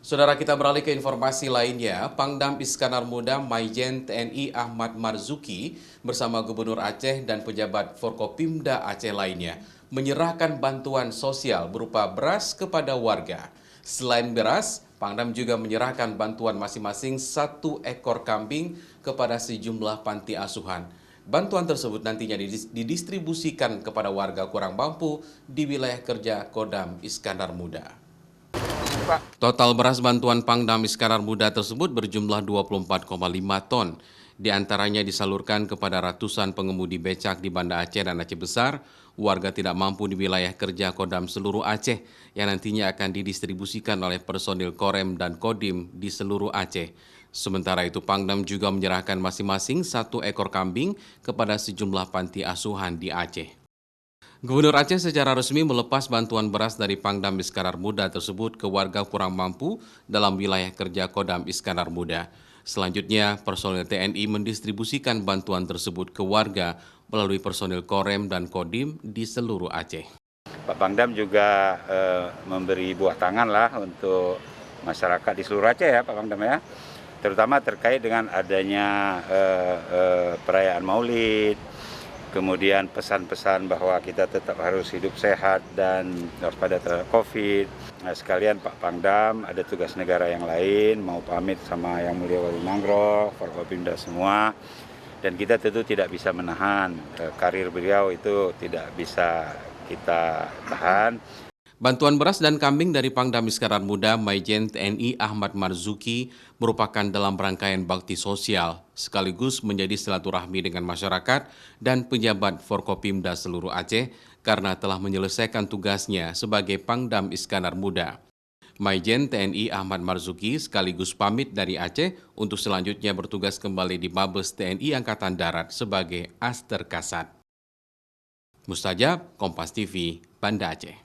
Saudara, kita beralih ke informasi lainnya. Pangdam Iskandar Muda Maijen TNI Ahmad Marzuki bersama Gubernur Aceh dan pejabat Forkopimda Aceh lainnya menyerahkan bantuan sosial berupa beras kepada warga. Selain beras, Pangdam juga menyerahkan bantuan masing-masing 1 ekor kambing kepada sejumlah panti asuhan. Bantuan tersebut nantinya didistribusikan kepada warga kurang mampu di wilayah kerja Kodam Iskandar Muda. Total beras bantuan Pangdam Iskandar Muda tersebut berjumlah 24,5 ton. Di antaranya disalurkan kepada ratusan pengemudi becak di Banda Aceh dan Aceh Besar, warga tidak mampu di wilayah kerja Kodam seluruh Aceh yang nantinya akan didistribusikan oleh personil Korem dan Kodim di seluruh Aceh. Sementara itu Pangdam juga menyerahkan masing-masing 1 ekor kambing kepada sejumlah panti asuhan di Aceh. Gubernur Aceh secara resmi melepas bantuan beras dari Pangdam Iskandar Muda tersebut ke warga kurang mampu dalam wilayah kerja Kodam Iskandar Muda. Selanjutnya, personil TNI mendistribusikan bantuan tersebut ke warga melalui personil Korem dan Kodim di seluruh Aceh. Pak Pangdam juga memberi buah tangan lah untuk masyarakat di seluruh Aceh ya Pak Pangdam ya. Terutama terkait dengan adanya perayaan Maulid, kemudian pesan-pesan bahwa kita tetap harus hidup sehat dan waspada terhadap COVID. Nah, sekalian Pak Pangdam ada tugas negara yang lain, mau pamit sama Yang Mulia Wali Mangrove, Forkopimda semua. Dan kita tentu tidak bisa menahan, karir beliau itu tidak bisa kita tahan. Bantuan beras dan kambing dari Pangdam Iskandar Muda Maijen TNI Ahmad Marzuki merupakan dalam rangkaian bakti sosial, sekaligus menjadi silaturahmi dengan masyarakat dan pejabat Forkopimda seluruh Aceh karena telah menyelesaikan tugasnya sebagai Pangdam Iskandar Muda. Maijen TNI Ahmad Marzuki sekaligus pamit dari Aceh untuk selanjutnya bertugas kembali di Mabes TNI Angkatan Darat sebagai Aster Kasat. Mustajab, Kompas TV, Banda Aceh.